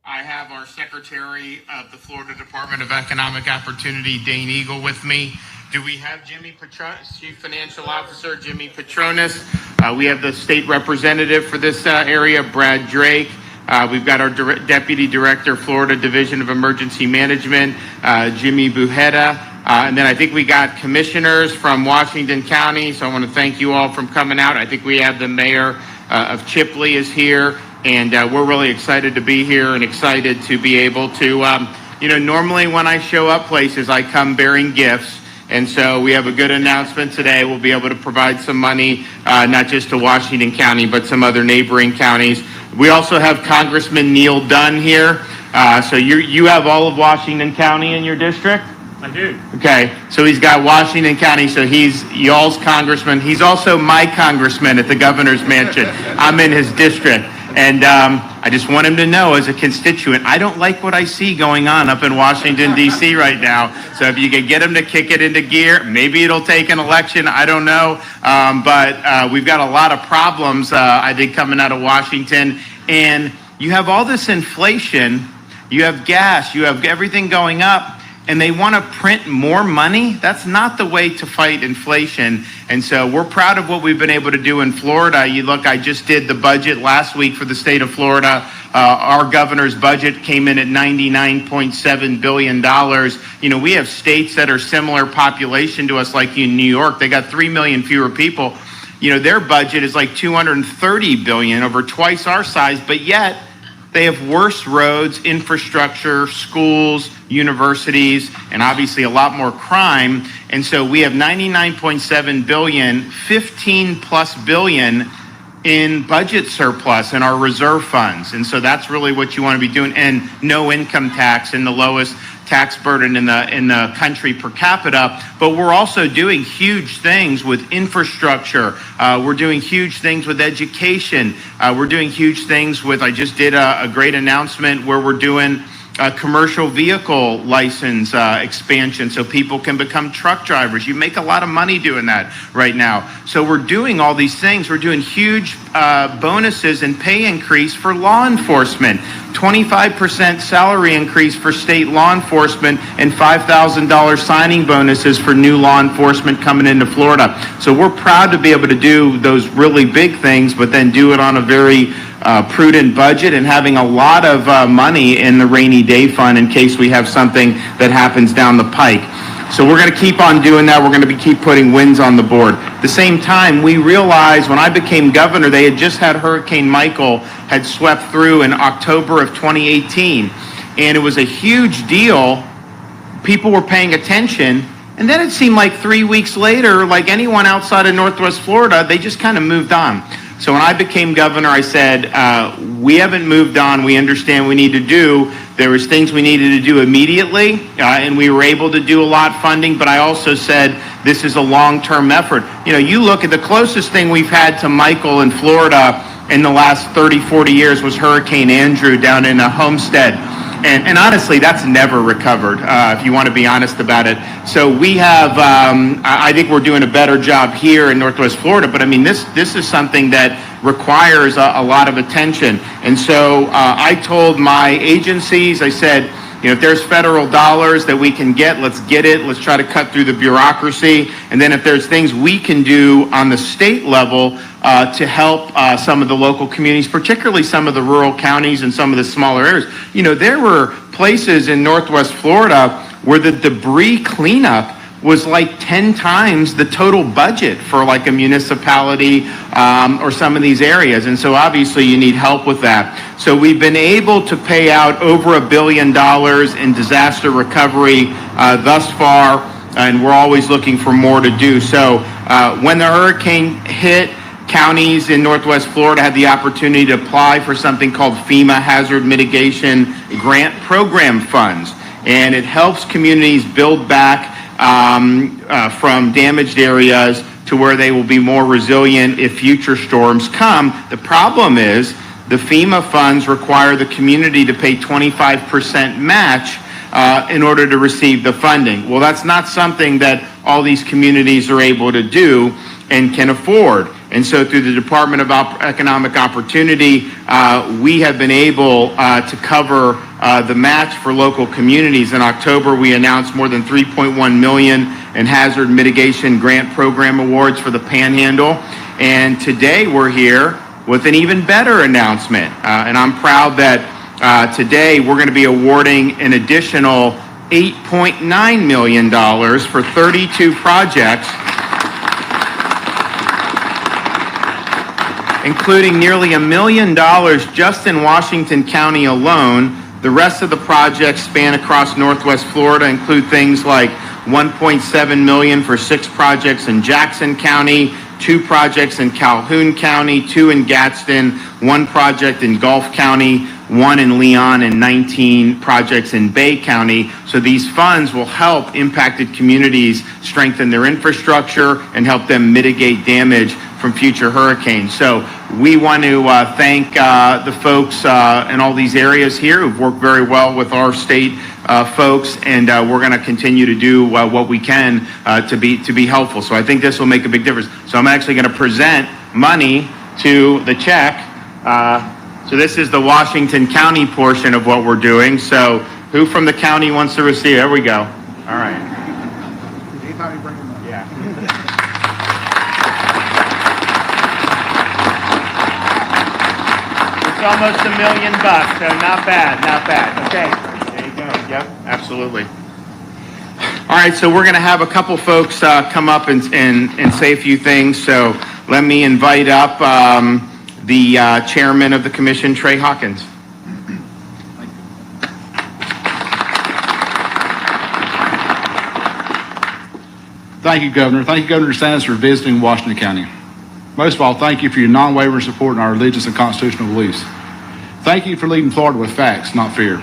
I have our Secretary of the Florida Department of Economic Opportunity, Dane Eagle, with me. Do we have Jimmy Petronis, Chief Financial Officer Jimmy Petronis? We have the state representative for this area, Brad Drake. We've got our Deputy Director, Florida Division of Emergency Management, Jimmy Bujeda. And then I think we got commissioners from Washington County. So I want to thank you all for coming out. I think we have the mayor of Chipley is here. And we're really excited to be here and excited to be able to, normally when I show up places, I come bearing gifts. And so we have a good announcement today. We'll be able to provide some money, not just to Washington County, but some other neighboring counties. We also have Congressman Neil Dunn here. So you have all of Washington County in your district? I do. Okay, so he's got Washington County, so he's y'all's congressman. He's also my congressman at the governor's mansion. I'm in his district. And I just want him to know, as a constituent, I don't like what I see going on up in Washington, D.C. right now. So if you could get him to kick it into gear, maybe it'll take an election. I don't know. But we've got a lot of problems, I think, coming out of Washington. And you have all this inflation. You have gas. You have everything going up. And they want to print more money. That's not the way to fight inflation. And so we're proud of what we've been able to do in Florida. You look, I just did the budget last week for the state of Florida. Our governor's budget came in at $99.7 billion. We have states that are similar population to us, like in New York. They got 3 million fewer people. Their budget is like $230 billion, over twice our size, but yet they have worse roads, infrastructure, schools, universities, and obviously a lot more crime. And so we have $99.7 billion, 15 plus billion in budget surplus in our reserve funds. And so that's really what you want to be doing. And no income tax, and the lowest tax burden in the country per capita. But we're also doing huge things with infrastructure. We're doing huge things with education. We're doing huge things with, I just did a great announcement where we're doing a commercial vehicle license expansion so people can become truck drivers. You make a lot of money doing that right now. So we're doing all these things. We're doing huge bonuses and pay increase for law enforcement. 25% salary increase for state law enforcement and $5,000 signing bonuses for new law enforcement coming into Florida. So we're proud to be able to do those really big things, but then do it on a very prudent budget and having a lot of money in the rainy day fund in case we have something that happens down the pike. So we're going to keep on doing that. We're going to keep putting wins on the board. At the same time, we realized when I became governor, they had just had Hurricane Michael had swept through in October of 2018. And it was a huge deal. People were paying attention. And then it seemed like 3 weeks later, like anyone outside of Northwest Florida, they just kind of moved on. So when I became governor, I said, we haven't moved on. We understand we need to do. There was things we needed to do immediately, and we were able to do a lot funding, but I also said this is a long-term effort. You look at the closest thing we've had to Michael in Florida in the last 30, 40 years was Hurricane Andrew down in Homestead. And honestly, that's never recovered, if you want to be honest about it. So we have, I think we're doing a better job here in Northwest Florida, but I mean, this is something that requires a lot of attention. And so I told my agencies, I said, if there's federal dollars that we can get, let's get it. Let's try to cut through the bureaucracy. And then if there's things we can do on the state level to help some of the local communities, particularly some of the rural counties and some of the smaller areas. There were places in Northwest Florida where the debris cleanup was like 10 times the total budget for like a municipality or some of these areas. And so obviously you need help with that. So we've been able to pay out over $1 billion in disaster recovery thus far, and we're always looking for more to do. So when the hurricane hit, counties in Northwest Florida had the opportunity to apply for something called FEMA Hazard Mitigation Grant Program funds. And it helps communities build back from damaged areas to where they will be more resilient if future storms come. The problem is the FEMA funds require the community to pay 25% match in order to receive the funding. Well, that's not something that all these communities are able to do and can afford. And so through the Department of Economic Opportunity, we have been able to cover the match for local communities. In October, we announced more than $3.1 million in hazard mitigation grant program awards for the Panhandle. And today we're here with an even better announcement. And I'm proud that today we're going to be awarding an additional $8.9 million for 32 projects, including nearly $1 million just in Washington County alone. The rest of the projects span across Northwest Florida, include things like $1.7 million for 6 projects in Jackson County, 2 projects in Calhoun County, 2 in Gadsden, 1 project in Gulf County, 1 in Leon, and 19 projects in Bay County. So these funds will help impacted communities strengthen their infrastructure and help them mitigate damage from future hurricanes. So we want to thank the folks in all these areas here who've worked very well with our state folks, and we're going to continue to do what we can to be helpful. So I think this will make a big difference. So I'm actually going to present money to the check. So this is the Washington County portion of what we're doing. So who from the county wants to receive? There we go. All right. Yeah. It's almost $1 million, so not bad, not bad. Okay, there you go. Yep, absolutely. All right, so we're going to have a couple folks come up and say a few things. So let me invite up the chairman of the commission, Trey Hawkins. Thank you, Governor. Thank you, Governor DeSantis, for visiting Washington County. Most of all, thank you for your non-wavering support in our religious and constitutional beliefs. Thank you for leading Florida with facts, not fear.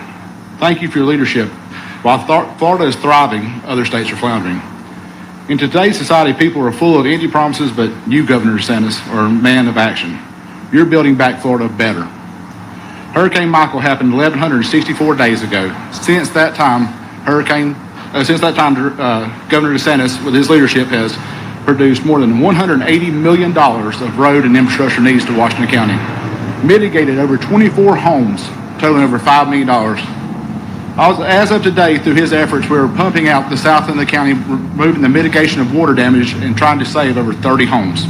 Thank you for your leadership. While Florida is thriving, other states are floundering. In today's society, people are full of empty promises, but you, Governor DeSantis, are a man of action. You're building back Florida better. Hurricane Michael happened 1,164 days ago. Since that time, Governor DeSantis, with his leadership, has produced more than $180 million of road and infrastructure needs to Washington County, mitigated over 24 homes, totaling over $5 million. As of today, through his efforts, we're pumping out the south end of the county, removing the mitigation of water damage and trying to save over 30 homes.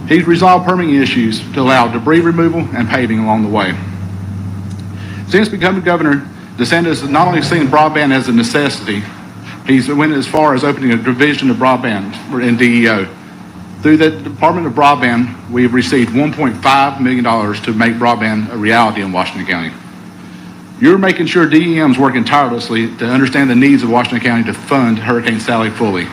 He's resolved permitting issues to allow debris removal and paving along the way. Since becoming governor, DeSantis has not only seen broadband as a necessity, he's went as far as opening a division of broadband in DEO. Through the Department of Broadband, we've received $1.5 million to make broadband a reality in Washington County. You're making sure DEM is working tirelessly to understand the needs of Washington County to fund Hurricane Sally fully.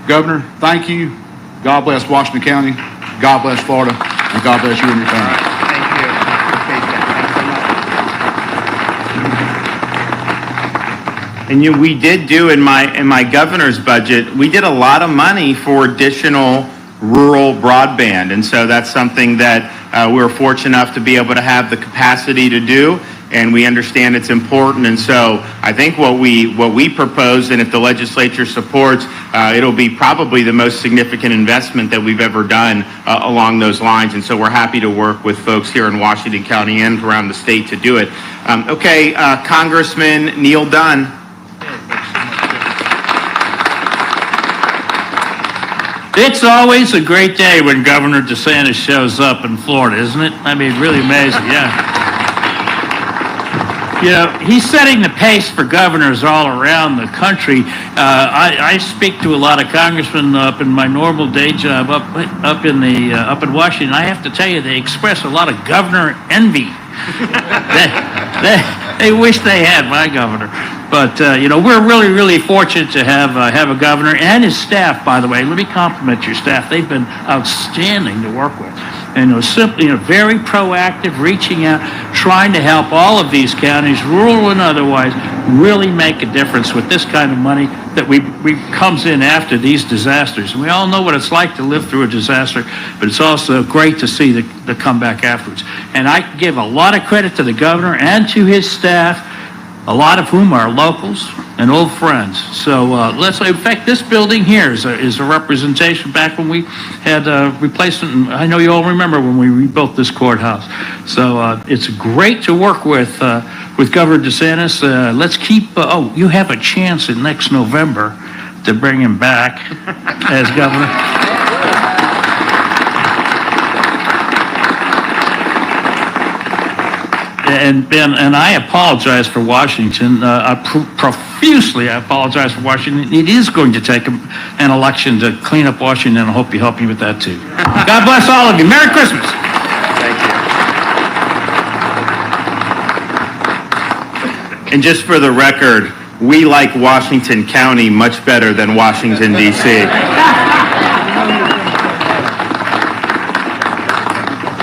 Governor, thank you. God bless Washington County. God bless Florida. And God bless you and your family. Thank you. Appreciate that. Thanks so much. And we did do in my governor's budget, we did a lot of money for additional rural broadband. And so that's something that we're fortunate enough to be able to have the capacity to do. And we understand it's important. And so I think what we propose, and if the legislature supports, it'll be probably the most significant investment that we've ever done along those lines. And so we're happy to work with folks here in Washington County and around the state to do it. Okay, Congressman Neil Dunn. It's always a great day when Governor DeSantis shows up in Florida, isn't it? I mean, really amazing, yeah. You know, he's setting the pace for governors all around the country. I speak to a lot of congressmen up in my normal day job up in Washington. I have to tell you, they express a lot of governor envy. they wish they had my governor. But you know, we're really fortunate to have a governor and his staff. By the way, let me compliment your staff. They've been outstanding to work with. And simply, very proactive, reaching out, trying to help all of these counties, rural and otherwise, really make a difference with this kind of money that we comes in after these disasters. And we all know what it's like to live through a disaster, but it's also great to see the comeback afterwards. And I give a lot of credit to the governor and to his staff. a lot of whom are locals and old friends. So in fact, this building here is a representation back when we had replacement. And I know you all remember when we rebuilt this courthouse. So it's great to work with Governor DeSantis. Let's keep, you have a chance in next November to bring him back as governor. And I apologize for Washington. Profusely, I apologize for Washington. It is going to take an election to clean up Washington, and I hope you help me with that too. God bless all of you. Merry Christmas. Thank you. And just for the record, we like Washington County much better than Washington, D.C.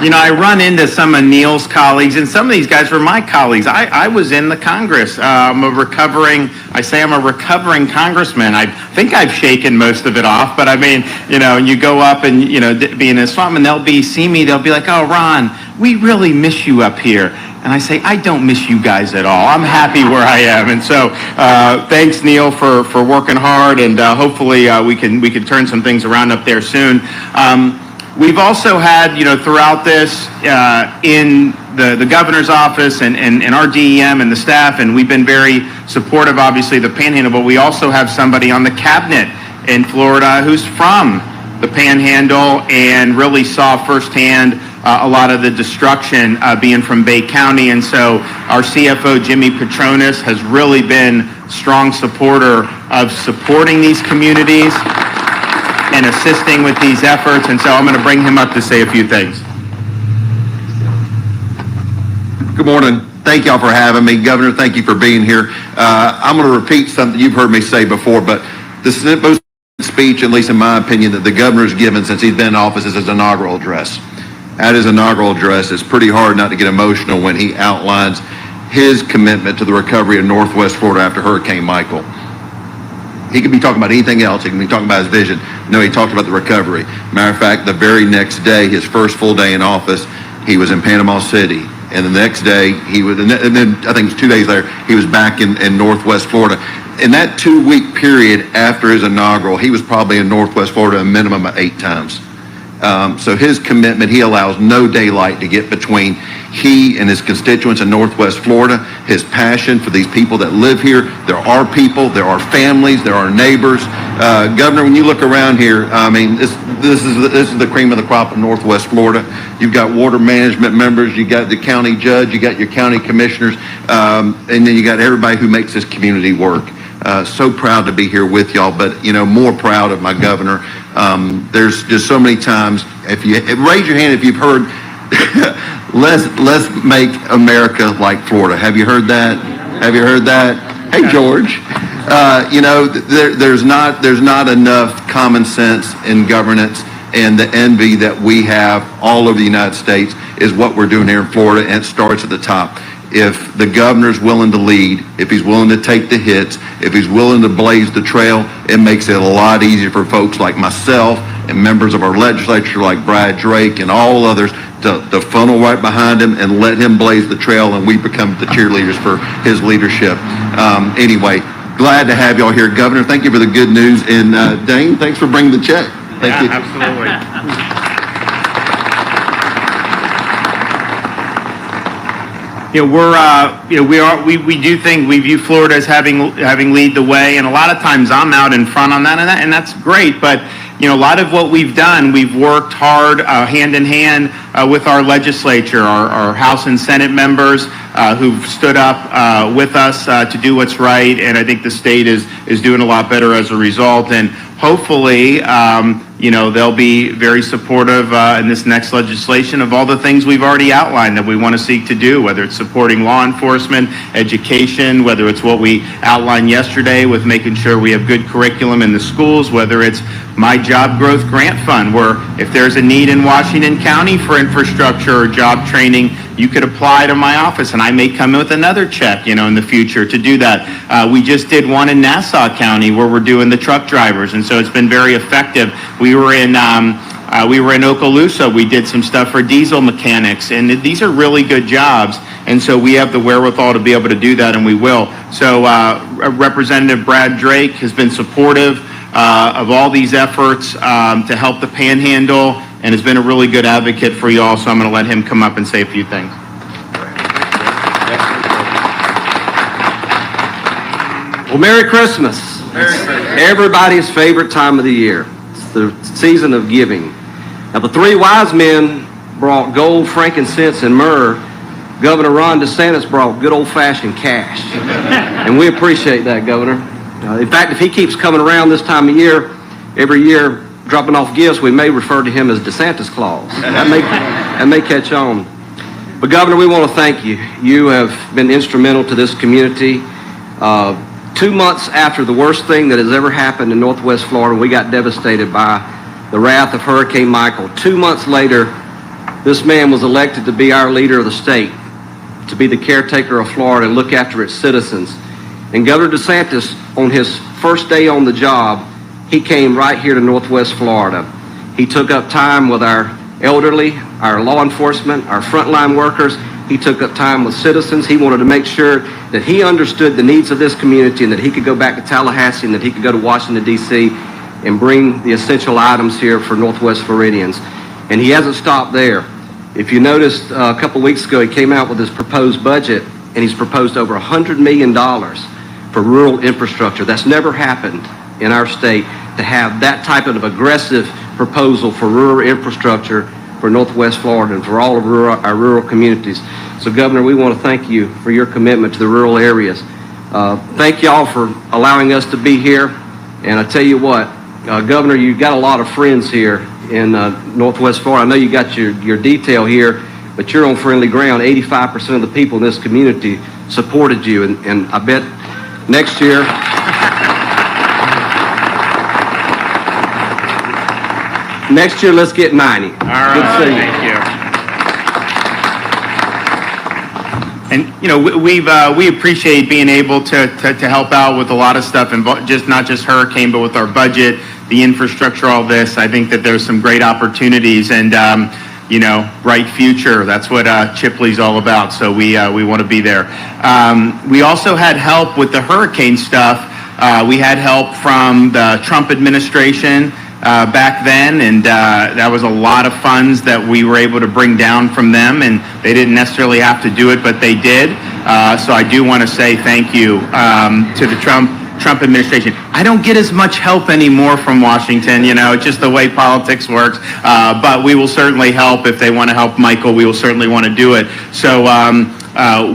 You know, I run into some of Neil's colleagues, and some of these guys were my colleagues. I was in the Congress. I'm a recovering congressman. I think I've shaken most of it off, but I mean, you know, you go up and, you know, be in a swamp, and they'll be like, oh, Ron, we really miss you up here. And I say, I don't miss you guys at all. I'm happy where I am. And so thanks, Neil, for working hard, and hopefully we can turn some things around up there soon. We've also had, you know, throughout this in the governor's office and our DEM and the staff, and we've been very supportive, obviously, of the Panhandle, but we also have somebody on the cabinet in Florida who's from the Panhandle and really saw firsthand a lot of the destruction being from Bay County. And so our CFO, Jimmy Petronas, has really been a strong supporter of supporting these communities and assisting with these efforts, and so I'm going to bring him up to say a few things. Good morning. Thank y'all for having me. Governor, thank you for being here. I'm going to repeat something you've heard me say before, but this is the most speech, at least in my opinion, that the governor's given since he's been in office is his inaugural address. At his inaugural address, it's pretty hard not to get emotional when he outlines his commitment to the recovery of Northwest Florida after Hurricane Michael. He could be talking about anything else. He can be talking about his vision. No, he talked about the recovery. Matter of fact, the very next day, his first full day in office, he was in Panama City. And the next day, he was, and then I think it was 2 days later, he was back in Northwest Florida. In that 2-week period after his inaugural, he was probably in Northwest Florida a minimum of 8 times. So his commitment, he allows no daylight to get between he and his constituents in Northwest Florida, his passion for these people that live here. There are people, there are families, there are neighbors. Governor, when you look around here, I mean, this is the cream of the crop of Northwest Florida. You've got water management members, you got the county judge, you got your county commissioners, and then you got everybody who makes this community work. So proud to be here with y'all, but you know, more proud of my governor. There's just so many times, if you raise your hand if you've heard, let's make America like Florida. Have you heard that? Have you heard that? Hey, George. You know, there's not enough common sense in governance, and the envy that we have all over the United States is what we're doing here in Florida, and it starts at the top. If the governor's willing to lead, if he's willing to take the hits, if he's willing to blaze the trail, it makes it a lot easier for folks like myself and members of our legislature like Brad Drake and all others to funnel right behind him and let him blaze the trail, and we become the cheerleaders for his leadership. Anyway, glad to have y'all here. Governor, thank you for the good news. And Dane, thanks for bringing the check. Thank you. Absolutely. You know, we do think we view Florida as having lead the way, and a lot of times I'm out in front on that, and that's great. But you know, a lot of what we've done, we've worked hard hand in hand with our legislature, our House and Senate members who've stood up with us to do what's right, and I think the state is doing a lot better as a result. And hopefully, you know, they'll be very supportive in this next legislation of all the things we've already outlined that we want to seek to do, whether it's supporting law enforcement, education, whether it's what we outlined yesterday with making sure we have good curriculum in the schools, whether it's my Job Growth Grant Fund, where if there's a need in Washington County for infrastructure or job training, you could apply to my office, and I may come in with another check, you know, in the future to do that. We just did one in Nassau County where we're doing the truck drivers, and so it's been very effective. We were in We were in Okaloosa. We did some stuff for diesel mechanics, and these are really good jobs. And so we have the wherewithal to be able to do that, and we will. So Representative Brad Drake has been supportive of all these efforts to help the Panhandle, and has been a really good advocate for you all. So I'm going to let him come up and say a few things. Well, Merry Christmas. Everybody's favorite time of the year. It's the season of giving. Now, the three wise men brought gold, frankincense, and myrrh. Governor Ron DeSantis brought good old-fashioned cash. And we appreciate that, Governor. In fact, if he keeps coming around this time of year, every year, dropping off gifts, we may refer to him as DeSantis Claus. That may catch on. But, Governor, we want to thank you. You have been instrumental to this community. 2 months after the worst thing that has ever happened in Northwest Florida, we got devastated by the wrath of Hurricane Michael. 2 months later, this man was elected to be our leader of the state, to be the caretaker of Florida and look after its citizens. And Governor DeSantis, on his first day on the job, he came right here to Northwest Florida. He took up time with our elderly, our law enforcement, our frontline workers. He took up time with citizens. He wanted to make sure that he understood the needs of this community and that he could go back to Tallahassee and that he could go to Washington, D.C. and bring the essential items here for Northwest Floridians. And he hasn't stopped there. If you noticed, a couple weeks ago, he came out with his proposed budget, and he's proposed over $100 million for rural infrastructure. That's never happened in our state, to have that type of aggressive proposal for rural infrastructure for Northwest Florida and for all of our rural communities. So, Governor, we want to thank you for your commitment to the rural areas. Thank y'all for allowing us to be here. And I tell you what, Governor, you've got a lot of friends here in Northwest Florida. I know you got your detail here, but you're on friendly ground. 85% of the people in this community supported you, and I bet next year, let's get 90. All right, good to see you. thank you. And we appreciate being able to help out with a lot of stuff, and not just hurricane, but with our budget, the infrastructure, all this. I think that there's some great opportunities, and bright future. That's what Chipley's all about. So we want to be there. We also had help with the hurricane stuff. We had help from the Trump administration back then, and that was a lot of funds that we were able to bring down from them, and they didn't necessarily have to do it, but they did. So I do want to say thank you to the Trump administration. I don't get as much help anymore from Washington, just the way politics works, but we will certainly help. If they want to help Michael, we will certainly want to do it. So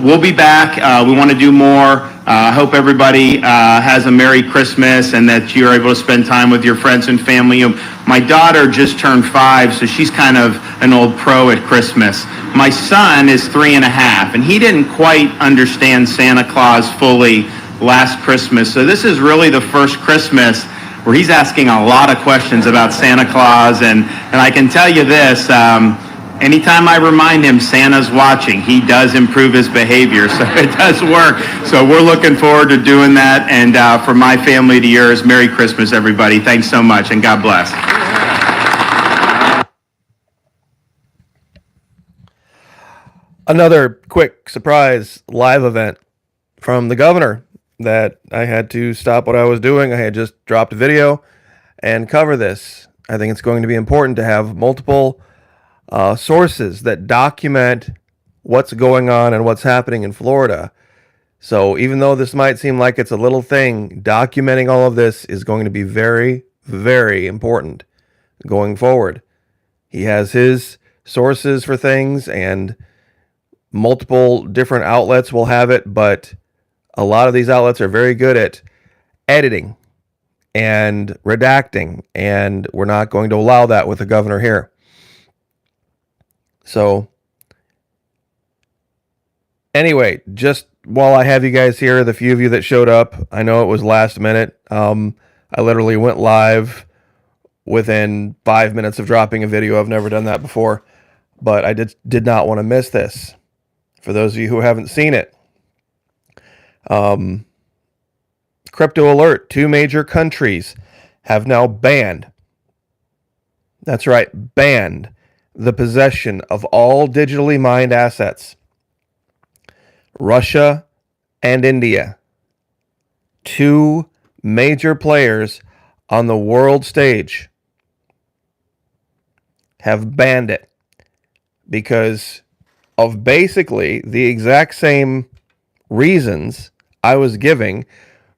we'll be back. We want to do more. I hope everybody has a Merry Christmas and that you're able to spend time with your friends and family. My daughter just turned 5, so she's kind of an old pro at Christmas. My son is 3.5, and he didn't quite understand Santa Claus fully last Christmas. So this is really the first Christmas where he's asking a lot of questions about Santa Claus. And I can tell you this, anytime I remind him Santa's watching, he does improve his behavior. So it does work. So we're looking forward to doing that. And from my family to yours, Merry Christmas, everybody. Thanks so much, and God bless. Another quick surprise live event from the governor that I had to stop what I was doing. I had just dropped a video and cover this. I think it's going to be important to have multiple sources that document what's going on and what's happening in Florida. So even though this might seem like it's a little thing, documenting all of this is going to be very, very important going forward. He has his sources for things, and multiple different outlets will have it, but a lot of these outlets are very good at editing and redacting, and we're not going to allow that with the governor here. So anyway, just while I have you guys here, the few of you that showed up, I know it was last minute. I literally went live within 5 minutes of dropping a video. I've never done that before, but I did not want to miss this. For those of you who haven't seen it, crypto alert: 2 major countries have now banned That's right, banned the possession of all digitally mined assets. Russia and India, two major players on the world stage, have banned it because of basically the exact same reasons I was giving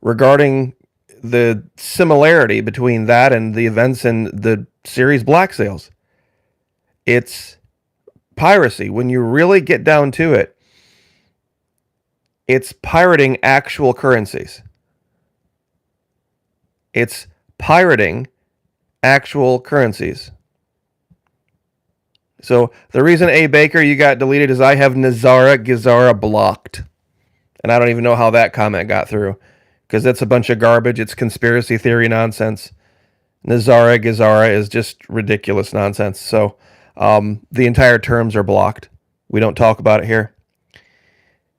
regarding the similarity between that and the events in the series Black Sails. It's piracy. When you really get down to it, it's pirating actual currencies. It's pirating actual currencies. So the reason, A. Baker, you got deleted is I have Nazara Gizara blocked. And I don't even know how that comment got through, because that's a bunch of garbage. It's conspiracy theory nonsense. Nazara Gizara is just ridiculous nonsense. So the entire terms are blocked. We don't talk about it here.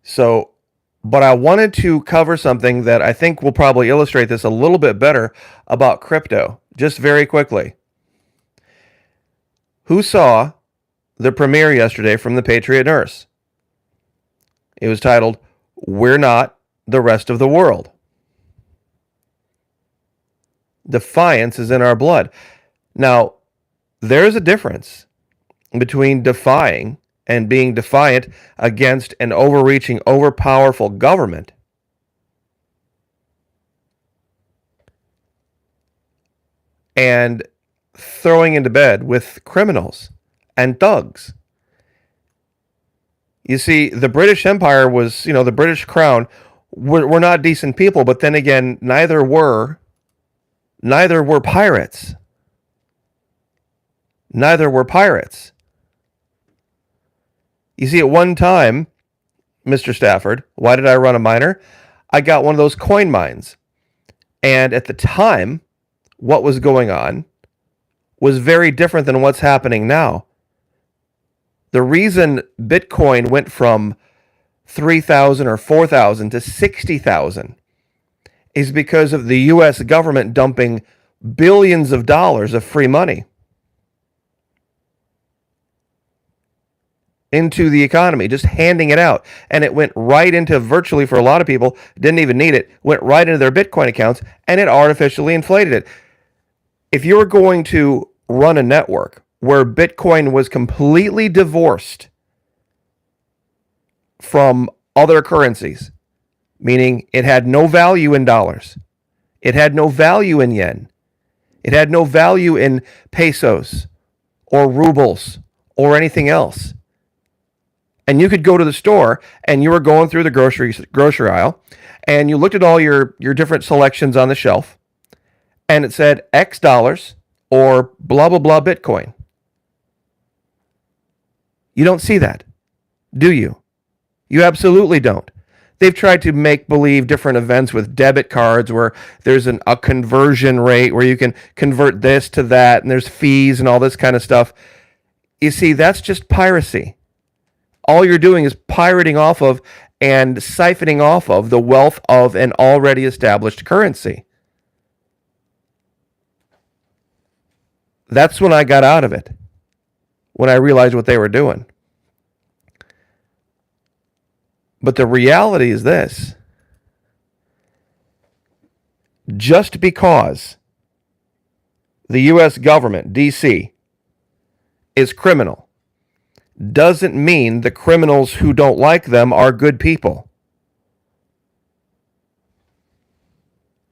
So, but I wanted to cover something that I think will probably illustrate this a little bit better about crypto, just very quickly. Who saw the premiere yesterday from The Patriot Nurse? It was titled, "We're Not the Rest of the World." Defiance is in our blood. Now, there's a difference between defying and being defiant against an overreaching, overpowerful government and throwing into bed with criminals and thugs. You see, the British Empire was, the British Crown were not decent people, but then again, neither were pirates. Neither were pirates. You see, at one time, Mr. Stafford, why did I run a miner? I got one of those coin mines. And at the time, what was going on was very different than what's happening now. The reason Bitcoin went from 3,000 or 4,000 to 60,000 is because of the U.S. government dumping billions of dollars of free money into the economy, just handing it out. And it went right into, virtually for a lot of people, didn't even need it, went right into their Bitcoin accounts, and it artificially inflated it. If you were going to run a network where Bitcoin was completely divorced from other currencies, meaning it had no value in dollars, it had no value in yen, it had no value in pesos or rubles or anything else, and you could go to the store and you were going through the grocery aisle and you looked at all your different selections on the shelf and it said X dollars or blah, blah, blah Bitcoin. You don't see that, do you? You absolutely don't. They've tried to make believe different events with debit cards where there's a conversion rate where you can convert this to that and there's fees and all this kind of stuff. You see, that's just piracy. All you're doing is pirating off of and siphoning off of the wealth of an already established currency. That's when I got out of it, when I realized what they were doing. But the reality is this: just because the U.S. government, D.C., is criminal, doesn't mean the criminals who don't like them are good people.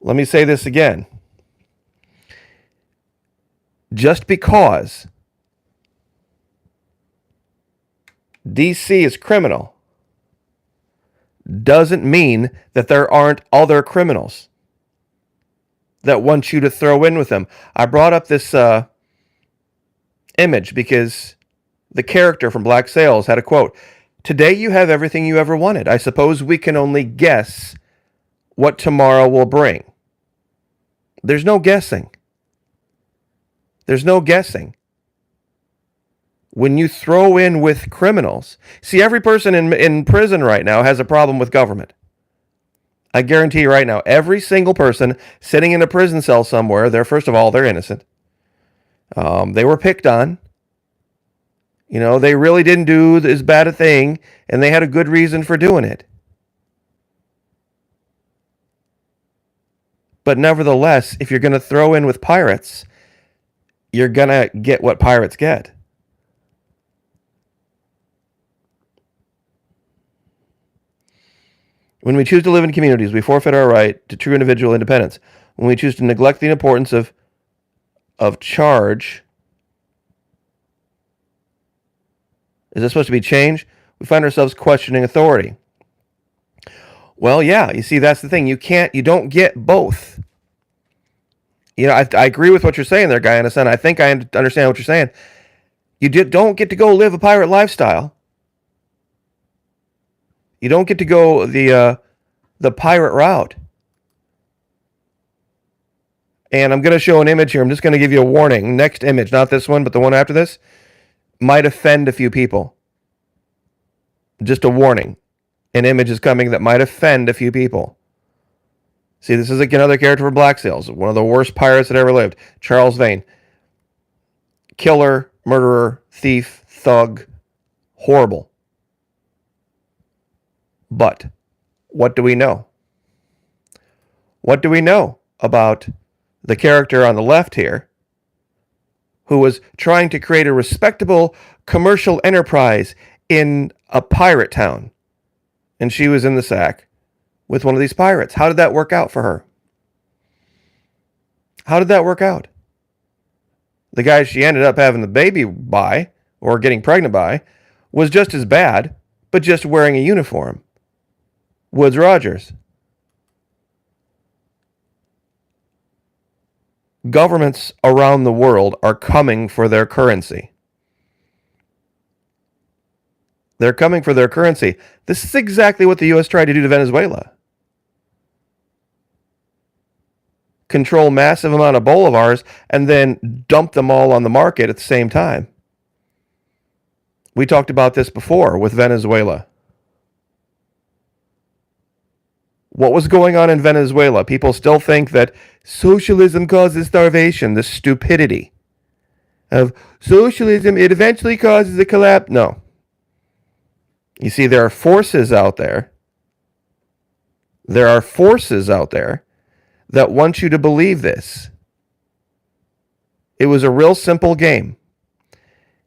Let me say this again. Just because D.C. is criminal doesn't mean that there aren't other criminals that want you to throw in with them. I brought up this image because the character from Black Sails had a quote. "Today you have everything you ever wanted. I suppose we can only guess what tomorrow will bring." There's no guessing. There's no guessing. When you throw in with criminals, see, every person in prison right now has a problem with government. I guarantee you right now, every single person sitting in a prison cell somewhere, first of all, they're innocent. They were picked on. You know, they really didn't do as bad a thing, and they had a good reason for doing it. But nevertheless, if you're going to throw in with pirates, you're going to get what pirates get. When we choose to live in communities, we forfeit our right to true individual independence. When we choose to neglect the importance of charge, is this supposed to be change? We find ourselves questioning authority. Well, yeah, you see, that's the thing. You don't get both. You know, I agree with what you're saying there, Guy Innocent. I think I understand what you're saying. You don't get to go live a pirate lifestyle. You don't get to go the pirate route. And I'm going to show an image here. I'm just going to give you a warning. Next image, not this one, but the one after this, might offend a few people. Just a warning. An image is coming that might offend a few people. See, this is like another character from Black Sails, one of the worst pirates that ever lived. Charles Vane. Killer, murderer, thief, thug. Horrible. But what do we know? What do we know about the character on the left here who was trying to create a respectable commercial enterprise in a pirate town? And she was in the sack with one of these pirates. How did that work out for her? How did that work out? The guy she ended up having the baby by, or getting pregnant by, was just as bad, but just wearing a uniform. Woodes Rogers. Governments around the world are coming for their currency. They're coming for their currency. This is exactly what the U.S. tried to do to Venezuela. Control massive amount of bolivars and then dump them all on the market at the same time. We talked about this before with Venezuela. What was going on in Venezuela? People still think that socialism causes starvation, the stupidity of socialism, it eventually causes a collapse. No. You see, there are forces out there. There are forces out there that want you to believe this. It was a real simple game.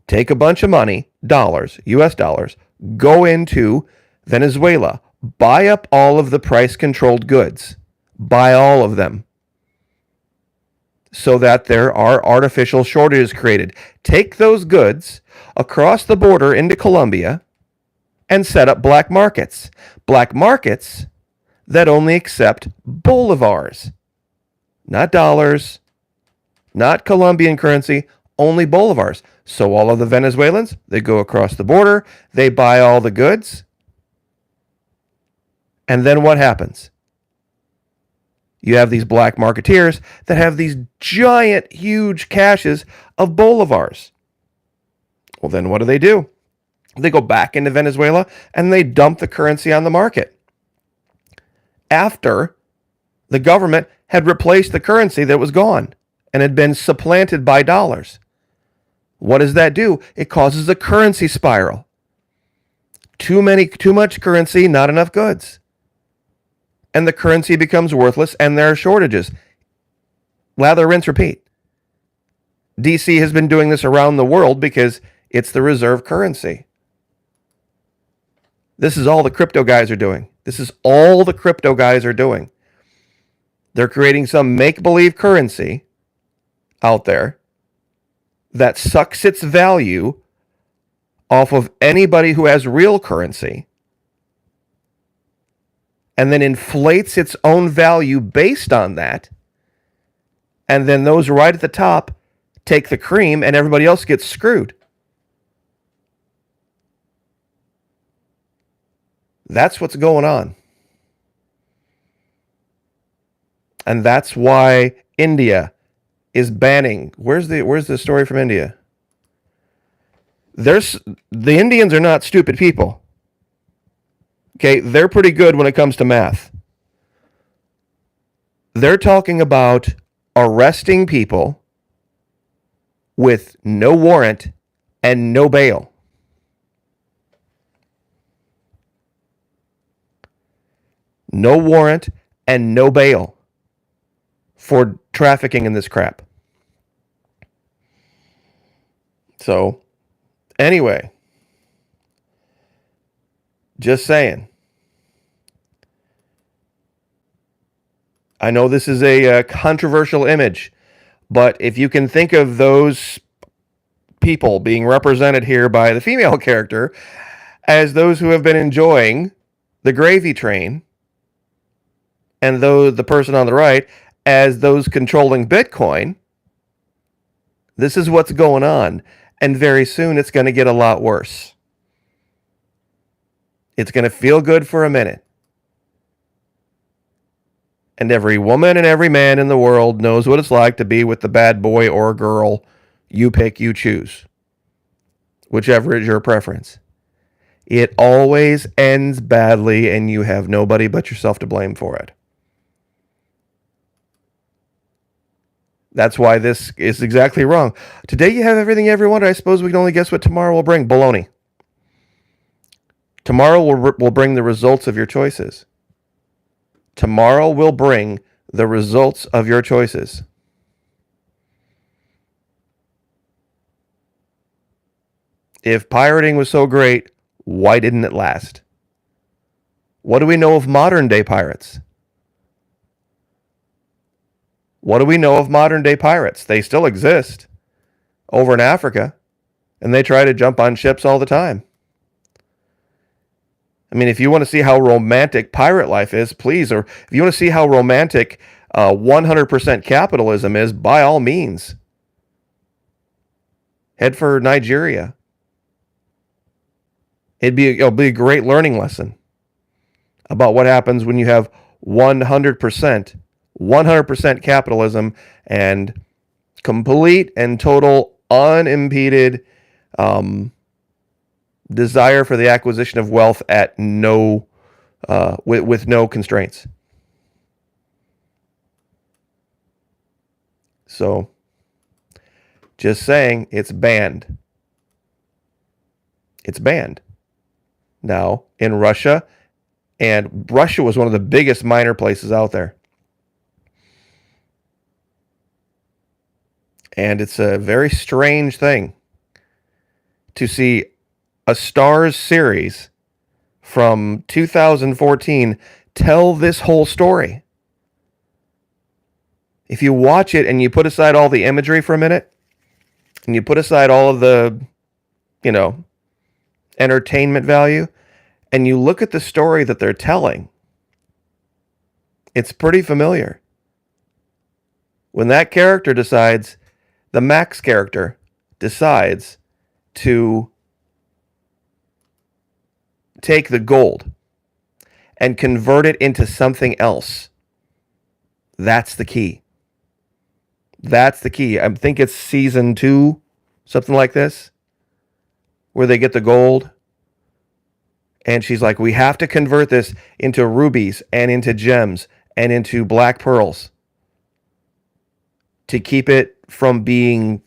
Take a bunch of money, dollars, US dollars, go into Venezuela, buy up all of the price-controlled goods. Buy all of them. So that there are artificial shortages created. Take those goods across the border into Colombia and set up black markets. Black markets that only accept bolivars. Not dollars, not Colombian currency, only bolivars. So all of the Venezuelans, they go across the border, they buy all the goods. And then what happens? You have these black marketeers that have these giant, huge caches of bolivars. Well, then what do? They go back into Venezuela and they dump the currency on the market. After the government had replaced the currency that was gone and had been supplanted by dollars. What does that do? It causes a currency spiral. Too much currency, not enough goods. And the currency becomes worthless and there are shortages. Lather, rinse, repeat. DC has been doing this around the world because it's the reserve currency. This is all the crypto guys are doing. This is all the crypto guys are doing. They're creating some make-believe currency out there that sucks its value off of anybody who has real currency and then inflates its own value based on that. And then those right at the top take the cream and everybody else gets screwed. That's what's going on. And that's why India is banning. Where's the story from India? The Indians are not stupid people. Okay, they're pretty good when it comes to math. They're talking about arresting people with no warrant and no bail. No warrant and no bail for trafficking in this crap. So, anyway, just saying. I know this is a controversial image, but if you can think of those people being represented here by the female character as those who have been enjoying the gravy train, and the person on the right as those controlling Bitcoin, this is what's going on. And very soon it's going to get a lot worse. It's going to feel good for a minute. And every woman and every man in the world knows what it's like to be with the bad boy or girl. You pick, you choose. Whichever is your preference. It always ends badly, and you have nobody but yourself to blame for it. That's why this is exactly wrong. Today you have everything you ever wanted. I suppose we can only guess what tomorrow will bring. Baloney. Tomorrow will bring the results of your choices. Tomorrow will bring the results of your choices. If pirating was so great, why didn't it last? What do we know of modern day pirates? What do we know of modern day pirates? They still exist over in Africa, and they try to jump on ships all the time. I mean, if you want to see how romantic pirate life is, please, or if you want to see how romantic 100% capitalism is, by all means, head for Nigeria. It'll be a great learning lesson about what happens when you have 100% capitalism and complete and total unimpeded desire for the acquisition of wealth at with no constraints. So, just saying, it's banned. It's banned. Now, in Russia, and Russia was one of the biggest miner places out there. And it's a very strange thing to see a Starz series from 2014 tell this whole story. If you watch it and you put aside all the imagery for a minute, and you put aside all of the, entertainment value, and you look at the story that they're telling, it's pretty familiar. When that character decides, the Max character decides to take the gold and convert it into something else. That's the key. That's the key. I think it's season 2, something like this, where they get the gold. And she's like, we have to convert this into rubies and into gems and into black pearls to keep it from being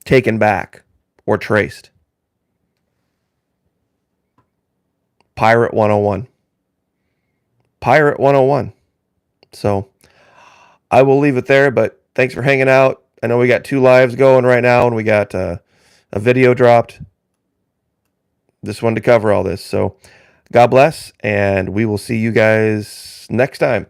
taken back or traced. Pirate 101. Pirate 101. So I will leave it there, but thanks for hanging out. I know we got 2 lives going right now, and we got a video dropped. Just wanted to cover all this. So God bless, and we will see you guys next time.